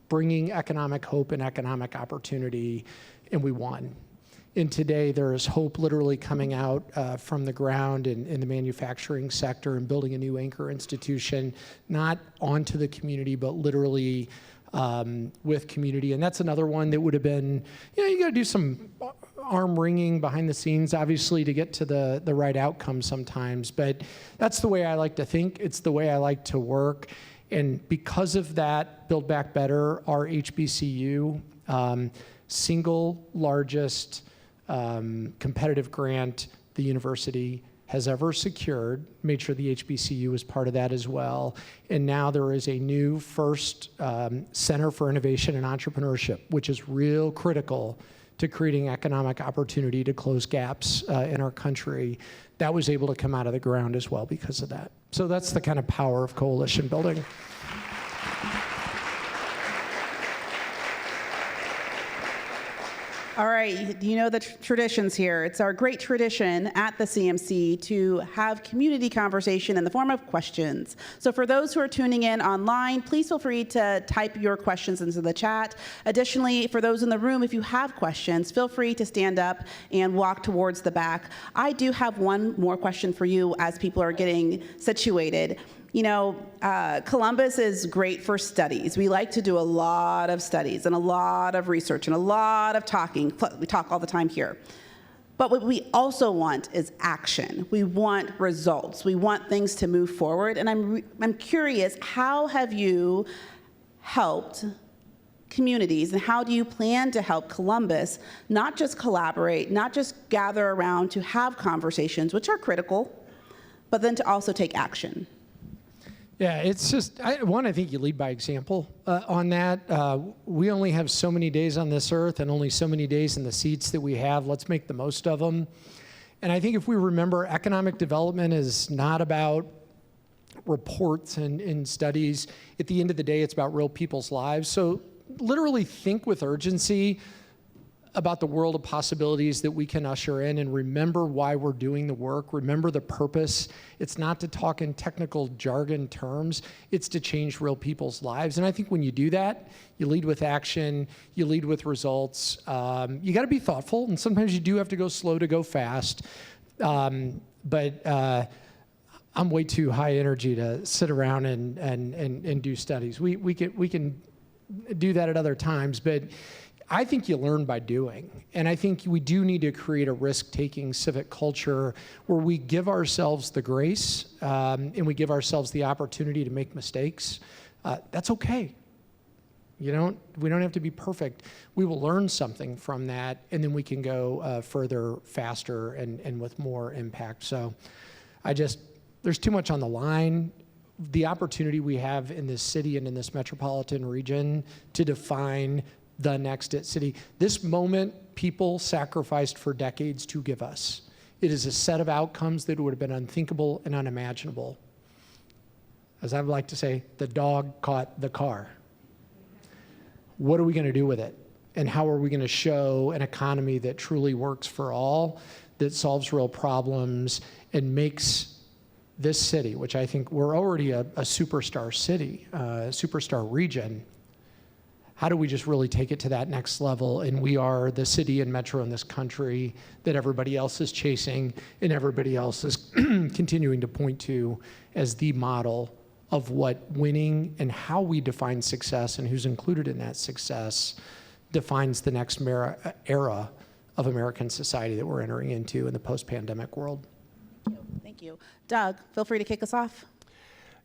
bringing economic hope and economic opportunity, and we won. And today there is hope literally coming out from the ground in the manufacturing sector and building a new anchor institution, not onto the community, but literally with community. And that's another one that would have been, you got to do some arm wringing behind the scenes, obviously, to get to the right outcome sometimes. But that's the way I like to think. It's the way I like to work. And because of that, Build Back Better, our HBCU, single largest competitive grant the university has ever secured, made sure the HBCU was part of that as well. And now there is a new first Center for Innovation and Entrepreneurship, which is real critical to creating economic opportunity to close gaps in our country. That was able to come out of the ground as well because of that. So that's the kind of power of coalition building. All right, you know the traditions here. It's our great tradition at the CMC to have community conversation in the form of questions. So for those who are tuning in online, please feel free to type your questions into the chat. Additionally, for those in the room, if you have questions, feel free to stand up and walk towards the back. I do have one more question for you as people are getting situated. You know, Columbus is great for studies. We like to do a lot of studies and a lot of research and a lot of talking. We talk all the time here. But what we also want is action. We want results. We want things to move forward. And I'm curious, how have you helped communities, and how do you plan to help Columbus not just collaborate, not just gather around to have conversations, which are critical, but then to also take action? Yeah, it's just, I think you lead by example on that. We only have so many days on this earth and only so many days in the seats that we have. Let's make the most of them. And I think if we remember, economic development is not about reports and studies. At the end of the day, it's about real people's lives. So literally think with urgency about the world of possibilities that we can usher in, and remember why we're doing the work. Remember the purpose. It's not to talk in technical jargon terms. It's to change real people's lives. And I think when you do that, you lead with action, you lead with results. You got to be thoughtful, and sometimes you do have to go slow to go fast. But I'm way too high energy to sit around and do studies. We can do that at other times, but I think you learn by doing. And I think we do need to create a risk-taking civic culture where we give ourselves the grace and we give ourselves the opportunity to make mistakes. That's okay. We don't have to be perfect. We will learn something from that, and then we can go further, faster, and with more impact. So there's too much on the line. The opportunity we have in this city and in this metropolitan region to define the next city. This moment, people sacrificed for decades to give us. It is a set of outcomes that would have been unthinkable and unimaginable. As I would like to say, the dog caught the car. what are we going to do with it? And how are we going to show an economy that truly works for all, that solves real problems, and makes this city, which I think we're already a superstar city, a superstar region, how do we just really take it to that next level? And we are the city and metro in this country that everybody else is chasing and everybody else is continuing to point to as the model of what winning and how we define success and who's included in that success defines the next era of American society that we're entering into in the post-pandemic world. Thank you. Doug, feel free to kick us off.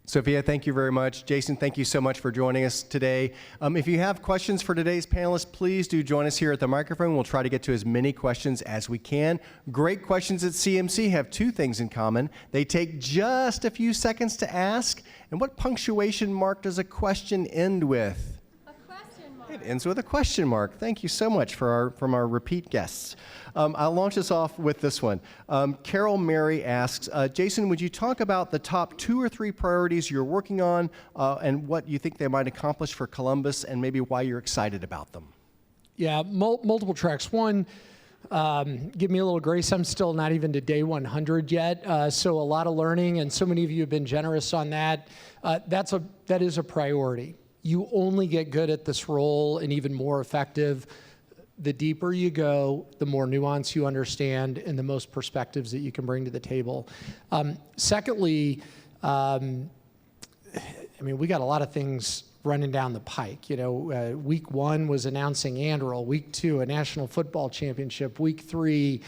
Sophia, thank you very much. Jason, thank you so much for joining us today. If you have questions for today's panelists, please do join us here at the microphone. We'll try to get to as many questions as we can. Great questions at CMC have two things in common. They take just a few seconds to ask. And what punctuation mark does a question end with? It ends with a question mark. Thank you so much from our repeat guests. I'll launch us off with this one. Carol Mary asks, Jason, would you talk about the top 2 or 3 priorities you're working on and what you think they might accomplish for Columbus and maybe why you're excited about them? Yeah, multiple tracks. One, give me a little grace. I'm still not even to day 100 yet, so a lot of learning, and so many of you have been generous on that. That is a priority. You only get good at this role and even more effective the deeper you go, the more nuance you understand, and the most perspectives that you can bring to the table. Secondly, we got a lot of things running down the pike. Week 1 was announcing Andrel. Week 2, a national football championship. Week 3,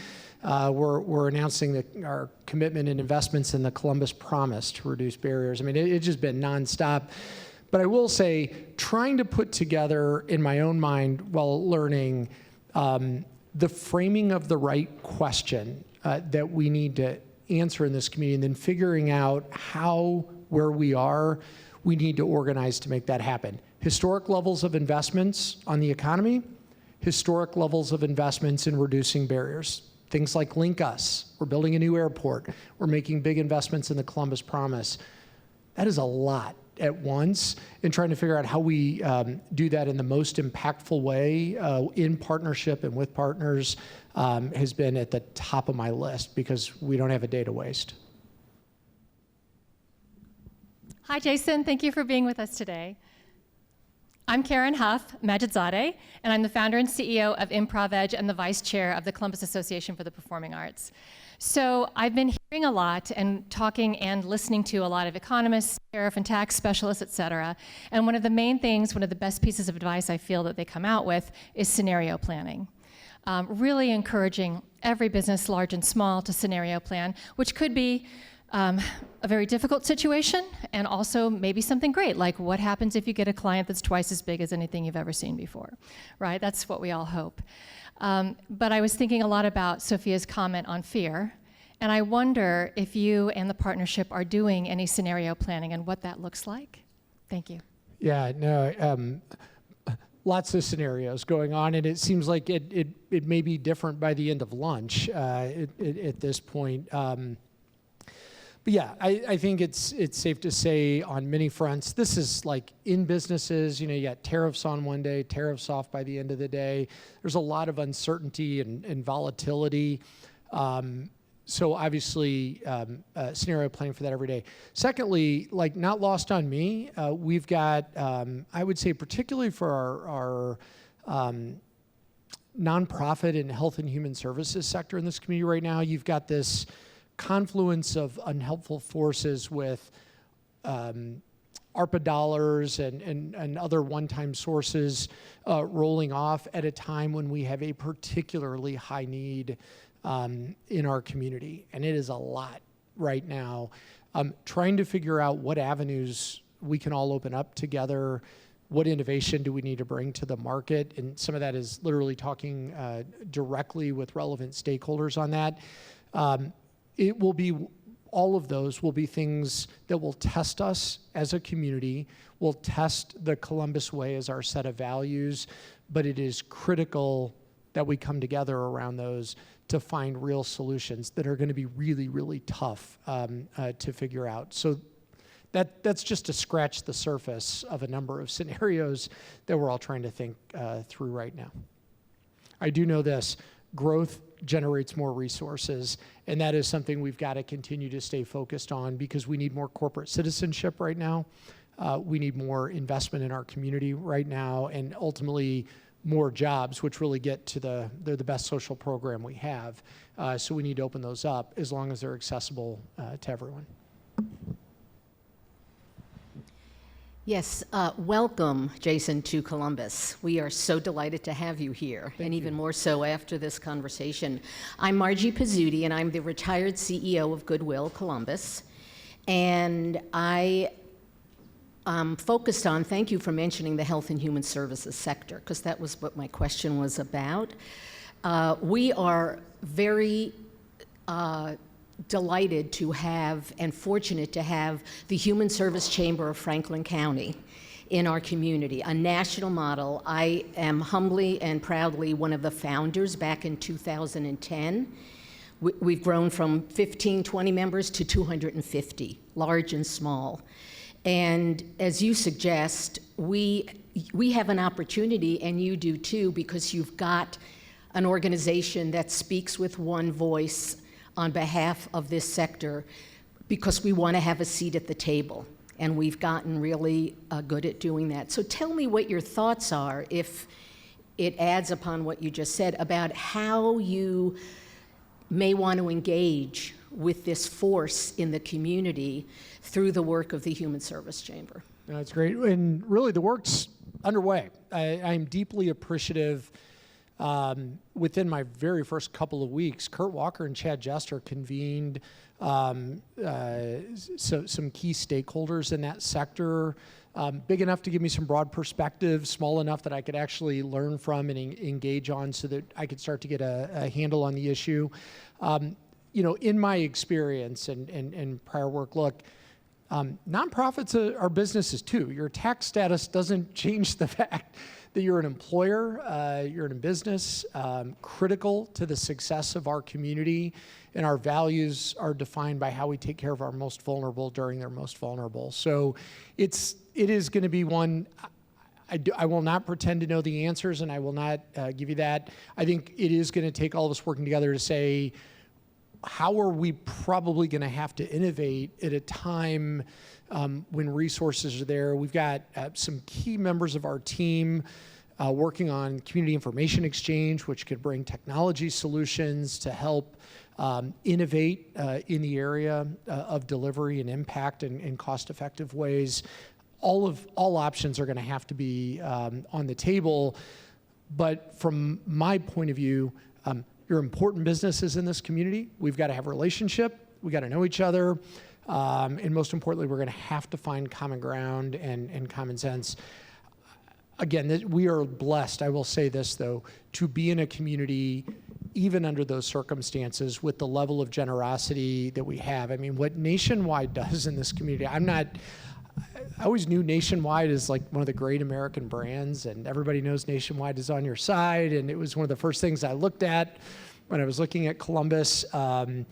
we're announcing our commitment and investments in the Columbus Promise to reduce barriers. It's just been nonstop. But I will say, trying to put together in my own mind while learning the framing of the right question that we need to answer in this community, and then figuring out how, where we are, we need to organize to make that happen. Historic levels of investments on the economy, historic levels of investments in reducing barriers. Things like Link Us, we're building a new airport, we're making big investments in the Columbus Promise. That is a lot at once, and trying to figure out how we do that in the most impactful way in partnership and with partners has been at the top of my list because we don't have a day to waste. Hi, Jason. Thank you for being with us today. I'm Karen Huff Majidzadeh, and I'm the founder and CEO of Improv Edge and the vice chair of the Columbus Association for the Performing Arts. So I've been hearing a lot and talking and listening to a lot of economists, tariff and tax specialists, et cetera. And one of the main things, one of the best pieces of advice I feel that they come out with is scenario planning. Really encouraging every business, large and small, to scenario plan, which could be a very difficult situation and also maybe something great, like what happens if you get a client that's twice as big as anything you've ever seen before, right? That's what we all hope. But I was thinking a lot about Sophia's comment on fear, and I wonder if you and the partnership are doing any scenario planning and what that looks like. Thank you. Yeah, no, lots of scenarios going on, and it seems like it may be different by the end of lunch at this point. But yeah, I think it's safe to say on many fronts, this is like in businesses, you got tariffs on one day, tariffs off by the end of the day. There's a lot of uncertainty and volatility. So obviously, scenario planning for that every day. Secondly, like not lost on me, we've got, I would say particularly for our nonprofit and health and human services sector in this community right now, you've got this confluence of unhelpful forces with ARPA dollars and other one-time sources rolling off at a time when we have a particularly high need in our community. And it is a lot right now. Trying to figure out what avenues we can all open up together, what innovation do we need to bring to the market, and some of that is literally talking directly with relevant stakeholders on that. It will be, all of those will be things that will test us as a community, will test the Columbus way as our set of values, but it is critical that we come together around those to find real solutions that are going to be really, really tough to figure out. So That's just to scratch the surface of a number of scenarios that we're all trying to think through right now. I do know this, growth generates more resources, and that is something we've got to continue to stay focused on because we need more corporate citizenship right now. We need more investment in our community right now, and ultimately more jobs, which really get to they're the best social program we have. So we need to open those up as long as they're accessible to everyone. Yes, welcome, Jason, to Columbus. We are so delighted to have you here, and even more so after this conversation. I'm Margie Pizzuti, and I'm the retired CEO of Goodwill Columbus. And I focused on, thank you for mentioning the health and human services sector, because that was what my question was about. We are very delighted to have and fortunate to have the Human Service Chamber of Franklin County in our community, a national model. I am humbly and proudly one of the founders back in 2010. We've grown from 15, 20 members to 250, large and small. And as you suggest, we have an opportunity, and you do too, because you've got an organization that speaks with one voice on behalf of this sector, because we want to have a seat at the table, and we've gotten really good at doing that. So tell me what your thoughts are, if it adds upon what you just said, about how you may want to engage with this force in the community through the work of the Human Service Chamber. That's great, and really the work's underway. I'm deeply appreciative. Within my very first couple of weeks, Kurt Walker and Chad Jester convened some key stakeholders in that sector, big enough to give me some broad perspective, small enough that I could actually learn from and engage on so that I could start to get a handle on the issue. In my experience and prior work, look, nonprofits are businesses too. Your tax status doesn't change the fact that you're an employer, you're in a business, critical to the success of our community, and our values are defined by how we take care of our most vulnerable during their most vulnerable. So it is going to be one. I will not pretend to know the answers, and I will not give you that. I think it is going to take all of us working together to say, how are we probably going to have to innovate at a time when resources are there? We've got some key members of our team working on community information exchange, which could bring technology solutions to help innovate in the area of delivery and impact in cost-effective ways. All options are going to have to be on the table, but from my point of view, you're important businesses in this community. We've got to have a relationship. We got to know each other. And most importantly, we're going to have to find common ground and common sense. Again, we are blessed, I will say this though, to be in a community, even under those circumstances, with the level of generosity that we have. I mean, what Nationwide does in this community, I always knew Nationwide is like one of the great American brands, and everybody knows Nationwide is on your side, and it was one of the first things I looked at when I was looking at Columbus. And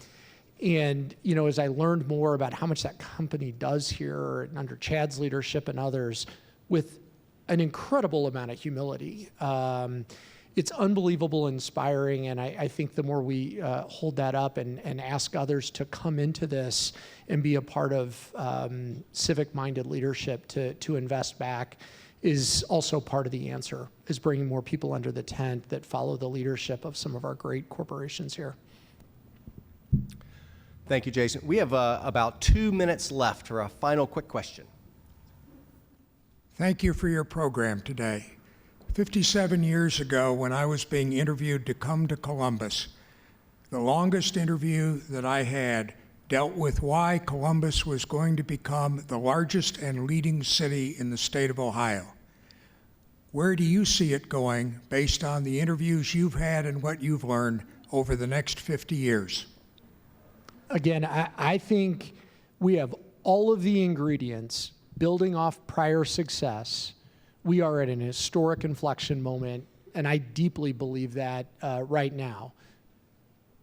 as I learned more about how much that company does here under Chad's leadership and others, with an incredible amount of humility, it's unbelievable, inspiring, and I think the more we hold that up and ask others to come into this and be a part of civic-minded leadership to invest back is also part of the answer, is bringing more people under the tent that follow the leadership of some of our great corporations here. Thank you, Jason. We have about 2 minutes left for a final quick question. Thank you for your program today. 57 years ago, when I was being interviewed to come to Columbus, the longest interview that I had dealt with why Columbus was going to become the largest and leading city in the state of Ohio. Where do you see it going based on the interviews you've had and what you've learned over the next 50 years? Again, I think we have all of the ingredients building off prior success. We are at an historic inflection moment, and I deeply believe that right now.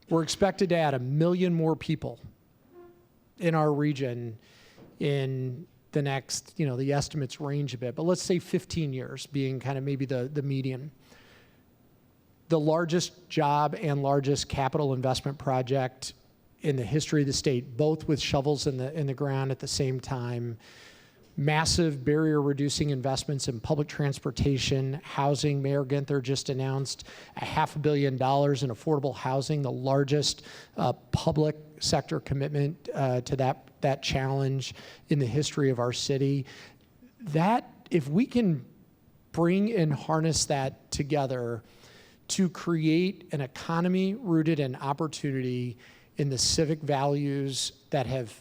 We're expected to add 1 million more people in our region in the next, the estimates range a bit, but let's say 15 years being kind of maybe the median. The largest job and largest capital investment project in the history of the state, both with shovels in the ground at the same time. Massive barrier-reducing investments in public transportation, housing. Mayor Ginther just announced $500 million in affordable housing, the largest public sector commitment to that challenge in the history of our city. That, if we can bring and harness that together to create an economy rooted in opportunity in the civic values that have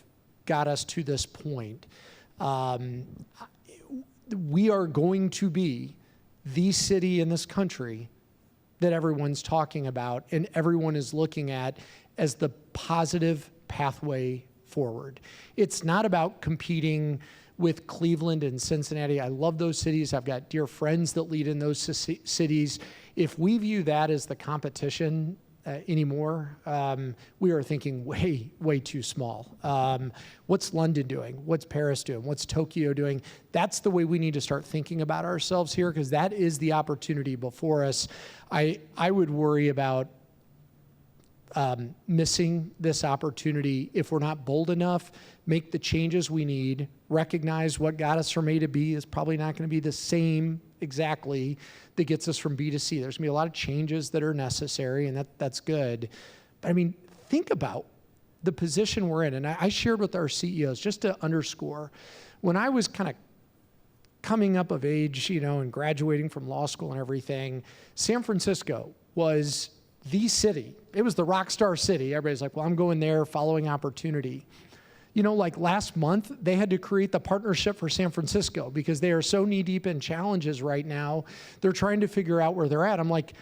got us to this point, we are going to be the city in this country that everyone's talking about and everyone is looking at as the positive pathway forward. It's not about competing with Cleveland and Cincinnati. I love those cities. I've got dear friends that lead in those cities. If we view that as the competition anymore, we are thinking way, way too small. What's London doing? What's Paris doing? What's Tokyo doing? That's the way we need to start thinking about ourselves here, because that is the opportunity before us. I would worry about missing this opportunity if we're not bold enough, make the changes we need, recognize what got us from A to B is probably not going to be the same exactly that gets us from B to C. There's going to be a lot of changes that are necessary, and that's good. But I mean, think about the position we're in. And I shared with our CEOs, just to underscore, when I was kind of coming up of age, and graduating from law school and everything, San Francisco was the city. It was the rock star city. Everybody's like, well, I'm going there, following opportunity. Like last month, they had to create the Partnership for San Francisco because they are so knee-deep in challenges right now. They're trying to figure out where they're at. I'm like,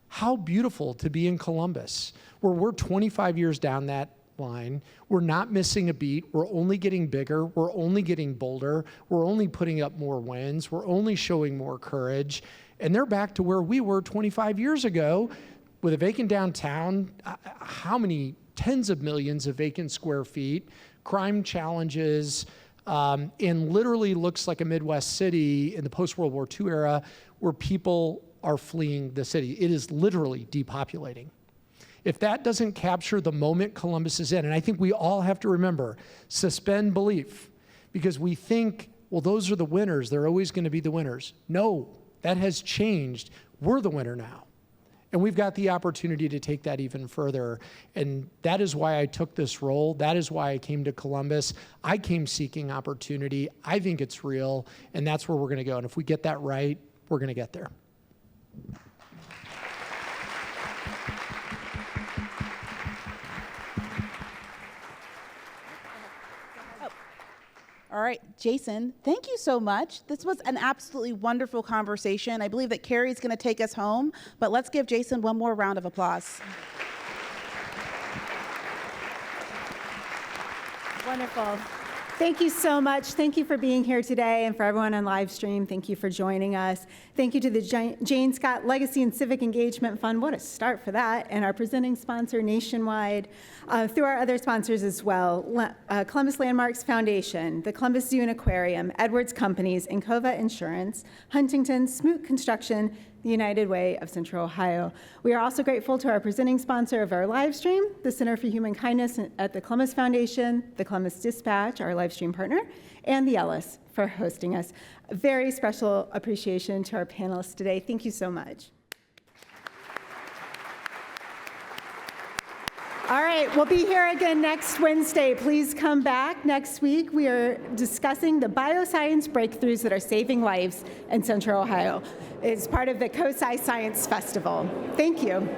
how beautiful to be in Columbus, where we're 25 years down that line. We're not missing a beat. We're only getting bigger. We're only getting bolder. We're only putting up more wins. We're only showing more courage. And they're back to where we were 25 years ago with a vacant downtown, how many tens of millions of vacant square feet, crime challenges, and literally looks like a Midwest city in the post-World War II era where people are fleeing the city. It is literally depopulating. If that doesn't capture the moment Columbus is in, and I think we all have to remember, suspend belief, because we think, well, those are the winners. They're always going to be the winners. No, that has changed. We're the winner now. And we've got the opportunity to take that even further. And that is why I took this role. That is why I came to Columbus. I came seeking opportunity. I think it's real, and that's where we're going to go. And if we get that right, we're going to get there. All right, Jason, thank you so much. This was an absolutely wonderful conversation. I believe that Carrie's going to take us home, but let's give Jason one more round of applause. Wonderful. Thank you so much. Thank you for being here today, and for everyone on live stream, thank you for joining us. Thank you to the Jane Scott Legacy and Civic Engagement Fund. What a start for that. And our presenting sponsor, Nationwide, through our other sponsors as well, Columbus Landmarks Foundation, the Columbus Zoo and Aquarium, Edwards Companies, Encova Insurance, Huntington, Smoot Construction, the United Way of Central Ohio. We are also grateful to our presenting sponsor of our live stream, the Center for Human Kindness at the Columbus Foundation, the Columbus Dispatch, our live stream partner, and the Ellis for hosting us. A very special appreciation to our panelists today. Thank you so much. All right, we'll be here again next Wednesday. Please come back. Next week, we are discussing the bioscience breakthroughs that are saving lives in Central Ohio. It's part of the COSI Science Festival. Thank you.